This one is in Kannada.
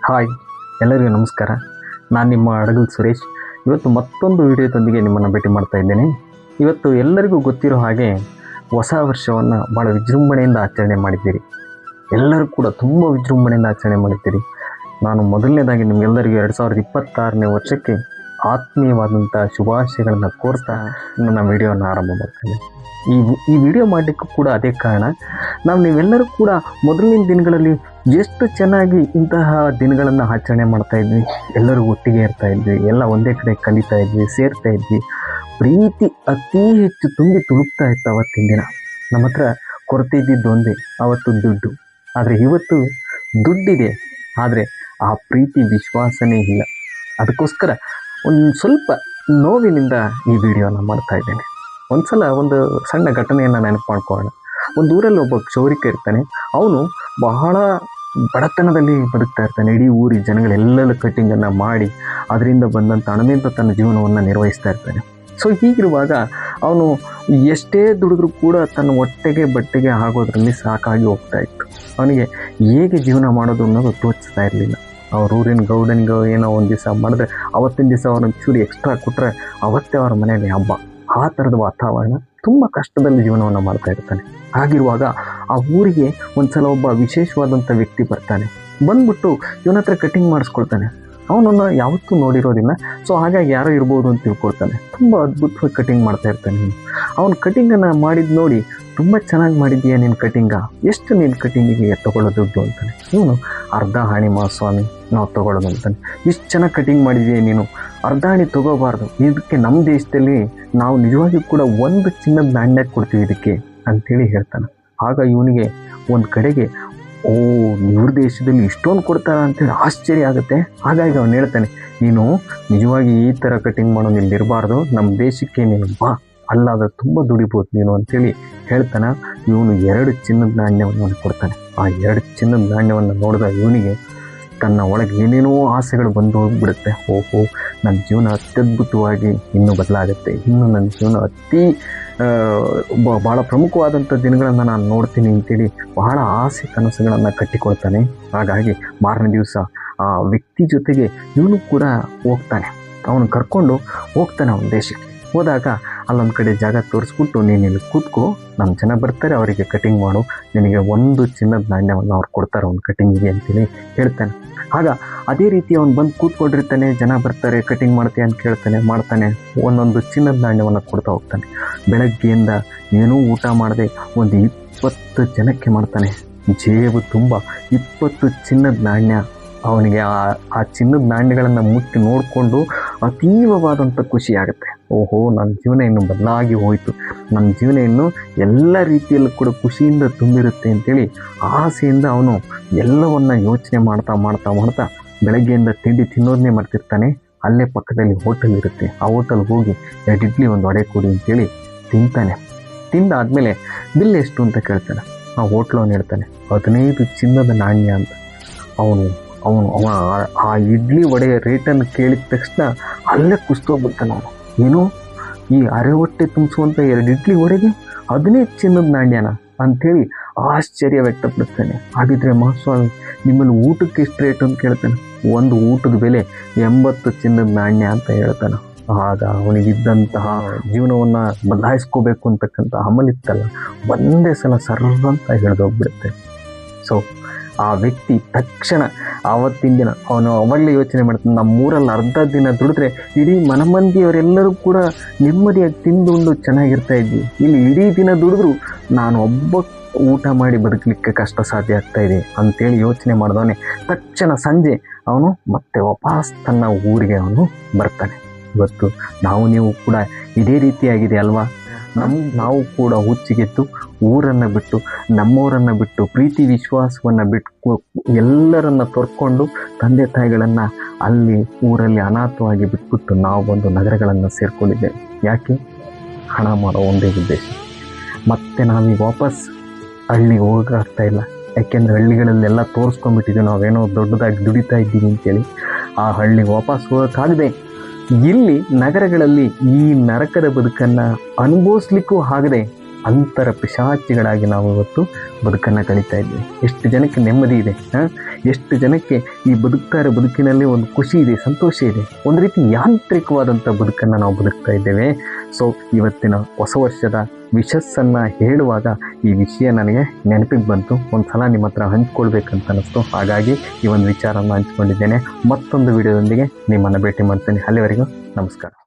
ಹಾಯ್, ಎಲ್ಲರಿಗೂ ನಮಸ್ಕಾರ. ನಾನು ನಿಮ್ಮ ಹಡಗಲ್ ಸುರೇಶ್. ಇವತ್ತು ಮತ್ತೊಂದು ವಿಡಿಯೋದೊಂದಿಗೆ ನಿಮ್ಮನ್ನು ಭೇಟಿ ಮಾಡ್ತಾ ಇದ್ದೇನೆ. ಇವತ್ತು ಎಲ್ಲರಿಗೂ ಗೊತ್ತಿರೋ ಹಾಗೆ ಹೊಸ ವರ್ಷವನ್ನು ಭಾಳ ವಿಜೃಂಭಣೆಯಿಂದ ಆಚರಣೆ ಮಾಡಿದ್ದೀರಿ. ಎಲ್ಲರೂ ಕೂಡ ತುಂಬ ವಿಜೃಂಭಣೆಯಿಂದ ಆಚರಣೆ ಮಾಡಿದ್ದೀರಿ. ನಾನು ಮೊದಲನೇದಾಗಿ ನಿಮಗೆಲ್ಲರಿಗೂ 2026ನೇ ವರ್ಷಕ್ಕೆ ಆತ್ಮೀಯವಾದಂಥ ಶುಭಾಶಯಗಳನ್ನು ಕೋರ್ತಾ ನನ್ನ ವಿಡಿಯೋವನ್ನು ಆರಂಭ ಮಾಡ್ತೇನೆ. ಈ ವಿಡಿಯೋ ಮಾಡಲಿಕ್ಕೂ ಕೂಡ ಅದೇ ಕಾರಣ. ನೀವೆಲ್ಲರೂ ಕೂಡ ಮೊದಲಿನ ದಿನಗಳಲ್ಲಿ ಎಷ್ಟು ಚೆನ್ನಾಗಿ ಇಂತಹ ದಿನಗಳನ್ನು ಆಚರಣೆ ಮಾಡ್ತಾ ಇದ್ವಿ. ಎಲ್ಲರೂ ಒಟ್ಟಿಗೆ ಇರ್ತಾ ಇದ್ವಿ, ಎಲ್ಲ ಒಂದೇ ಕಡೆ ಕಲಿತಾ ಇದ್ವಿ, ಸೇರ್ತಾ ಇದ್ವಿ. ಪ್ರೀತಿ ಅತಿ ಹೆಚ್ಚು ತುಂಬಿ ತುಳುಕ್ತಾ ಇತ್ತು ಅವತ್ತಿನ ದಿನ. ನಮ್ಮ ಹತ್ರ ಕೊರತೆ ಇದ್ದಿದ್ದು ಒಂದೇ, ಅವತ್ತು ದುಡ್ಡು. ಆದರೆ ಇವತ್ತು ದುಡ್ಡಿದೆ, ಆದರೆ ಆ ಪ್ರೀತಿ ವಿಶ್ವಾಸನೇ ಇಲ್ಲ. ಅದಕ್ಕೋಸ್ಕರ ಒಂದು ಸ್ವಲ್ಪ ನೋವಿನಿಂದ ಈ ವಿಡಿಯೋನ ಮಾಡ್ತಾ ಇದ್ದೇನೆ. ಒಂದು ಸಲ ಒಂದು ಸಣ್ಣ ಘಟನೆಯನ್ನು ನೆನಪು ಮಾಡ್ಕೊಳ್ಳೋಣ. ಒಂದು ಊರಲ್ಲಿ ಒಬ್ಬ ಕ್ಷೌರಿಕ ಇರ್ತಾನೆ. ಅವನು ಬಹಳ ಬಡತನದಲ್ಲಿ ಬದುಕ್ತಾ ಇರ್ತಾನೆ. ಇಡೀ ಊರಿ ಜನಗಳೆಲ್ಲ ಕಟ್ಟಿಂಗನ್ನು ಮಾಡಿ ಅದರಿಂದ ಬಂದಂಥ ಹಣದಿಂದ ತನ್ನ ಜೀವನವನ್ನು ನಿರ್ವಹಿಸ್ತಾ ಇರ್ತಾನೆ. ಸೊ ಹೀಗಿರುವಾಗ ಅವನು ಎಷ್ಟೇ ದುಡಿದ್ರೂ ಕೂಡ ತನ್ನ ಹೊಟ್ಟೆಗೆ ಬಟ್ಟೆಗೆ ಆಗೋದ್ರಲ್ಲಿ ಸಾಕಾಗಿ ಹೋಗ್ತಾ ಇತ್ತು. ಅವನಿಗೆ ಹೇಗೆ ಜೀವನ ಮಾಡೋದು ಅನ್ನೋದು ತೋಚಿಸ್ತಾ ಇರಲಿಲ್ಲ. ಅವ್ರ ಊರಿನ ಗೌಡನಿಗೆ ಏನೋ ಒಂದು ದಿವಸ ಮಾಡಿದ್ರೆ ಅವತ್ತಿನ ದಿವಸ ಅವ್ರನ್ನ ಚೂರಿ ಎಕ್ಸ್ಟ್ರಾ ಕೊಟ್ಟರೆ ಅವತ್ತೇ ಅವ್ರ ಮನೆಯಲ್ಲಿ ಹಬ್ಬ. ಆ ಥರದ ವಾತಾವರಣ, ತುಂಬ ಕಷ್ಟದಲ್ಲಿ ಜೀವನವನ್ನು ಮಾಡ್ತಾ ಇರ್ತಾನೆ. ಹಾಗಿರುವಾಗ ಆ ಊರಿಗೆ ಒಂದು ಸಲ ಒಬ್ಬ ವಿಶೇಷವಾದಂಥ ವ್ಯಕ್ತಿ ಬರ್ತಾನೆ. ಬಂದ್ಬಿಟ್ಟು ಇವನ ಹತ್ರ ಕಟಿಂಗ್ ಮಾಡಿಸ್ಕೊಳ್ತಾನೆ. ಅವನನ್ನು ಯಾವತ್ತೂ ನೋಡಿರೋದಿಲ್ಲ. ಸೊ ಹಾಗಾಗಿ ಯಾರೋ ಇರ್ಬೋದು ಅಂತ ತಿಳ್ಕೊಳ್ತಾನೆ. ತುಂಬ ಅದ್ಭುತವಾಗಿ ಕಟಿಂಗ್ ಮಾಡ್ತಾ ಇರ್ತಾನೆ. ಅವನು ಕಟಿಂಗನ್ನು ಮಾಡಿದ್ದು ನೋಡಿ, ತುಂಬ ಚೆನ್ನಾಗಿ ಮಾಡಿದ್ದೀಯಾ ನಿನ್ನ ಕಟಿಂಗ, ಎಷ್ಟು ನಿನ್ನ ಕಟಿಂಗಿಗೆ ತೊಗೊಳ್ಳೋ ದುಡ್ಡು ಅಂತಾನೆ. ಇವನು ಅರ್ಧ ಹಾಣಿ ಸ್ವಾಮಿ ನಾವು ತೊಗೊಳ್ಳೋದು ಅಂತಾನೆ. ಇಷ್ಟು ಚೆನ್ನಾಗಿ ಕಟಿಂಗ್ ಮಾಡಿದ್ದೀಯ ನೀನು, ಅರ್ಧ ಹಾಣಿ ತೊಗೋಬಾರ್ದು, ಇದಕ್ಕೆ ನಮ್ಮ ದೇಶದಲ್ಲಿ ನಾವು ನಿಜವಾಗಿಯೂ ಕೂಡ ಒಂದು ಚಿನ್ನದ ನಾಣ್ಯ ಕೊಡ್ತೀವಿ ಇದಕ್ಕೆ ಅಂಥೇಳಿ ಹೇಳ್ತಾನೆ. ಆಗ ಇವನಿಗೆ ಒಂದು ಕಡೆಗೆ ಇವ್ರ ದೇಶದಲ್ಲಿ ಇಷ್ಟೊಂದು ಕೊಡ್ತಾರ ಅಂತೇಳಿ ಆಶ್ಚರ್ಯ ಆಗುತ್ತೆ. ಹಾಗಾಗಿ ಅವನು ಹೇಳ್ತಾನೆ, ನೀನು ನಿಜವಾಗಿ ಈ ಥರ ಕಟಿಂಗ್ ಮಾಡೋ ನಿಲ್ಲಿರಬಾರ್ದು, ನಮ್ಮ ದೇಶಕ್ಕೆ ನೀನು ಬಾ, ಅಲ್ಲಾದ್ರೆ ತುಂಬ ದುಡಿಬೋದು ನೀನು ಅಂತೇಳಿ ಹೇಳ್ತಾನೆ. ಇವನು 2 ಚಿನ್ನದ ನಾಣ್ಯವನ್ನು ಕೊಡ್ತಾನೆ. ಆ 2 ಚಿನ್ನದ ನಾಣ್ಯವನ್ನು ನೋಡಿದ ಇವನಿಗೆ ತನ್ನ ಒಳಗೆ ಏನೇನೋ ಆಸೆಗಳು ಬಂದು ಹೋಗಿಬಿಡುತ್ತೆ. ಓಹೋ, ನನ್ನ ಜೀವನ ಅತ್ಯದ್ಭುತವಾಗಿ ಇನ್ನೂ ಬದಲಾಗುತ್ತೆ, ಇನ್ನು ನನ್ನ ಜೀವನ ಭಾಳ ಪ್ರಮುಖವಾದಂಥ ದಿನಗಳನ್ನು ನಾನು ನೋಡ್ತೀನಿ ಅಂತೇಳಿ ಬಹಳ ಆಸೆ ಕನಸುಗಳನ್ನು ಕಟ್ಟಿಕೊಳ್ತಾನೆ. ಹಾಗಾಗಿ ಮಾರನೇ ದಿವಸ ಆ ವ್ಯಕ್ತಿ ಜೊತೆಗೆ ಇವನು ಕೂಡ ಹೋಗ್ತಾನೆ. ಅವನು ಕರ್ಕೊಂಡು ಹೋಗ್ತಾನೆ ಅವನ ದೇಶಕ್ಕೆ. ಹೋದಾಗ ಅಲ್ಲೊಂದು ಕಡೆ ಜಾಗ ತೋರಿಸ್ಬಿಟ್ಟು, ನೀನು ಇಲ್ಲಿ ಕೂತ್ಕೋ, ನಮ್ಮ ಜನ ಬರ್ತಾರೆ, ಅವರಿಗೆ ಕಟಿಂಗ್ ಮಾಡು, ನಿನಗೆ 1 ಚಿನ್ನದ ನಾಣ್ಯವನ್ನು ಅವ್ರು ಕೊಡ್ತಾರೆ ಒಂದು ಕಟಿಂಗಿಗೆ ಅಂತೇಳಿ ಹೇಳ್ತಾನೆ. ಆಗ ಅದೇ ರೀತಿ ಅವನು ಬಂದು ಕೂತ್ಕೊಂಡಿರ್ತಾನೆ. ಜನ ಬರ್ತಾರೆ, ಕಟಿಂಗ್ ಮಾಡ್ತೀಯ ಅಂತ ಕೇಳ್ತಾನೆ, ಮಾಡ್ತಾನೆ. ಒಂದೊಂದು ಚಿನ್ನದ ನಾಣ್ಯವನ್ನು ಕೊಡ್ತಾ ಹೋಗ್ತಾನೆ. ಬೆಳಗ್ಗೆಯಿಂದ ಏನೂ ಊಟ ಮಾಡದೆ ಒಂದು 20 ಜನಕ್ಕೆ ಮಾಡ್ತಾನೆ. ಜೇಬು ತುಂಬ 20 ಚಿನ್ನದ ನಾಣ್ಯ. ಅವನಿಗೆ ಆ ಚಿನ್ನದ ನಾಣ್ಯಗಳನ್ನು ಮುಟ್ಟಿ ನೋಡಿಕೊಂಡು ಅತೀವವಾದಂಥ ಖುಷಿ ಆಗುತ್ತೆ. ಓಹೋ, ನನ್ನ ಜೀವನ ಇನ್ನು ಬದಲಾಗಿ ಹೋಯಿತು, ನನ್ನ ಜೀವನ ಇನ್ನು ಎಲ್ಲ ರೀತಿಯಲ್ಲೂ ಕೂಡ ಖುಷಿಯಿಂದ ತುಂಬಿರುತ್ತೆ ಅಂತೇಳಿ ಆಸೆಯಿಂದ ಅವನು ಎಲ್ಲವನ್ನು ಯೋಚನೆ ಮಾಡ್ತಾ ಮಾಡ್ತಾ ಮಾಡ್ತಾ ಬೆಳಗ್ಗೆಯಿಂದ ತಿಂಡಿ ತಿನ್ನೋದನ್ನೇ ಮಾಡ್ತಿರ್ತಾನೆ. ಅಲ್ಲೇ ಪಕ್ಕದಲ್ಲಿ ಹೋಟೆಲ್ ಇರುತ್ತೆ. ಆ ಹೋಟೆಲ್ಗೆ ಹೋಗಿ 2 ಇಡ್ಲಿ 1 ವಡೆ ಕೊಡಿ ಅಂತೇಳಿ ತಿಂತಾನೆ. ತಿಂದಾದ್ಮೇಲೆ ಬಿಲ್ ಎಷ್ಟು ಅಂತ ಕೇಳ್ತಾನೆ. ಆ ಹೋಟ್ಲವನು ಹೇಳ್ತಾನೆ 15 ಚಿನ್ನದ ನಾಣ್ಯ ಅಂತ. ಅವನು ಆ ಇಡ್ಲಿ ವಡೆಯ ರೇಟನ್ನು ಕೇಳಿದ ತಕ್ಷಣ ಅಲ್ಲೇ ಕುಸ್ತೋಗ್ಬಿಡ್ತಾನೆ. ಅವನು ಏನು, ಈ ಅರೆ ಹೊಟ್ಟೆ ತುಂಬಿಸುವಂಥ 2 ಇಡ್ಲಿ ವಡೆಗೆ 15 ಚಿನ್ನದ ನಾಣ್ಯನ ಅಂಥೇಳಿ ಆಶ್ಚರ್ಯ ವ್ಯಕ್ತಪಡಿಸ್ತಾನೆ. ಹಾಗಿದ್ರೆ ಮಹಾಸ್ವಾಮಿ, ನಿಮ್ಮಲ್ಲಿ ಊಟಕ್ಕೆ ಎಷ್ಟು ರೇಟ್ ಅಂತ ಕೇಳ್ತಾನೆ. ಒಂದು ಊಟದ ಬೆಲೆ 80 ಚಿನ್ನದ ನಾಣ್ಯ ಅಂತ ಹೇಳ್ತಾನೆ. ಆಗ ಅವನಿಗಿದ್ದಂತಹ ಜೀವನವನ್ನು ಬದಲಾಯಿಸ್ಕೋಬೇಕು ಅಂತಕ್ಕಂಥ ಹಮಲಿತ್ತಲ್ಲ, ಒಂದೇ ಸಲ ಸರ್ರಂತ ಹಿಡಿದೋಗ್ಬಿಡುತ್ತೆ. ಸೊ ಆ ವ್ಯಕ್ತಿ ತಕ್ಷಣ ಆವತ್ತಿನ ದಿನ ಅವನು ಅವಾಗಲೇ ಯೋಚನೆ ಮಾಡ್ತಾನೆ, ನಮ್ಮೂರಲ್ಲಿ ಅರ್ಧ ದಿನ ದುಡಿದ್ರೆ ಇಡೀ ಮನಮಂದಿಯವರೆಲ್ಲರೂ ಕೂಡ ನೆಮ್ಮದಿಯಾಗಿ ತಿಂದುಂಡು ಚೆನ್ನಾಗಿರ್ತಾ ಇದ್ವಿ. ಇಲ್ಲಿ ಇಡೀ ದಿನ ದುಡಿದ್ರು ನಾನು ಒಬ್ಬ ಊಟ ಮಾಡಿ ಬದುಕಲಿಕ್ಕೆ ಕಷ್ಟ ಸಾಧ್ಯ ಆಗ್ತಾ ಇದೆ ಅಂತೇಳಿ ಯೋಚನೆ ಮಾಡಿದವನೇ ತಕ್ಷಣ ಸಂಜೆ ಅವನು ಮತ್ತೆ ವಾಪಸ್ ತನ್ನ ಊರಿಗೆ ಅವನು ಬರ್ತಾನೆ. ಇವತ್ತು ನೀವು ಕೂಡ ಇದೇ ರೀತಿಯಾಗಿದೆ ಅಲ್ವಾ? ನಾವು ಕೂಡ ಹುಚ್ಚಿಗೆದ್ದು ಊರನ್ನು ಬಿಟ್ಟು, ನಮ್ಮವರನ್ನು ಬಿಟ್ಟು, ಪ್ರೀತಿ ವಿಶ್ವಾಸವನ್ನು ಬಿಟ್ಟು, ಎಲ್ಲರನ್ನ ತೊರ್ಕೊಂಡು ತಂದೆ ತಾಯಿಗಳನ್ನು ಅಲ್ಲಿ ಊರಲ್ಲಿ ಅನಾಥವಾಗಿ ಬಿಟ್ಬಿಟ್ಟು ನಾವು ಒಂದು ನಗರಗಳನ್ನು ಸೇರಿಕೊಂಡಿದ್ದೇವೆ. ಯಾಕೆ? ಹಣ ಮಾಡೋ ಒಂದೇ ಉದ್ದೇಶ. ಮತ್ತೆ ನಾವೀಗ ವಾಪಸ್ ಹಳ್ಳಿಗೆ ಹೋಗಾಗ್ತಾ ಇಲ್ಲ. ಯಾಕೆಂದರೆ ಹಳ್ಳಿಗಳಲ್ಲೆಲ್ಲ ತೋರಿಸ್ಕೊಂಡ್ಬಿಟ್ಟಿದ್ದೀವಿ ನಾವೇನೋ ದೊಡ್ಡದಾಗಿ ದುಡಿತಾ ಇದ್ದೀವಿ ಅಂತೇಳಿ. ಆ ಹಳ್ಳಿಗೆ ವಾಪಸ್ ಹೋಗೋಕ್ಕಾಗದೆ ಇಲ್ಲಿ ನಗರಗಳಲ್ಲಿ ಈ ನರಕದ ಬದುಕನ್ನು ಅನುಭವಿಸ್ಲಿಕ್ಕೂ ಆಗದೆ ಅಂತರ ಪಿಶಾಚಿಗಳಾಗಿ ನಾವು ಇವತ್ತು ಬದುಕನ್ನು ಕಳೀತಾ ಇದ್ವಿ. ಎಷ್ಟು ಜನಕ್ಕೆ ನೆಮ್ಮದಿ ಇದೆ? ಎಷ್ಟು ಜನಕ್ಕೆ ಈ ಬದುಕ್ತಾ ಇರೋ ಬದುಕಿನಲ್ಲಿ ಒಂದು ಖುಷಿ ಇದೆ, ಸಂತೋಷ ಇದೆ. ಒಂದು ರೀತಿ ಯಾಂತ್ರಿಕವಾದಂಥ ಬದುಕನ್ನು ನಾವು ಬದುಕ್ತಾ ಇದ್ದೇವೆ. ಸೊ ಇವತ್ತಿನ ಹೊಸ ವರ್ಷದ ವಿಶಸ್ಸನ್ನು ಹೇಳುವಾಗ ಈ ವಿಷಯ ನನಗೆ ನೆನಪಿಗೆ ಬಂತು. ಒಂದು ಸಲ ನಿಮ್ಮ ಹತ್ರ ಹಂಚ್ಕೊಳ್ಬೇಕಂತ ಅನ್ನಿಸ್ತು. ಹಾಗಾಗಿ ಈ ಒಂದು ವಿಚಾರವನ್ನು ಹಂಚ್ಕೊಂಡಿದ್ದೇನೆ. ಮತ್ತೊಂದು ವಿಡಿಯೋದೊಂದಿಗೆ ನಿಮ್ಮನ್ನು ಭೇಟಿ ಮಾಡ್ತೇನೆ. ಅಲ್ಲಿವರೆಗೂ ನಮಸ್ಕಾರ.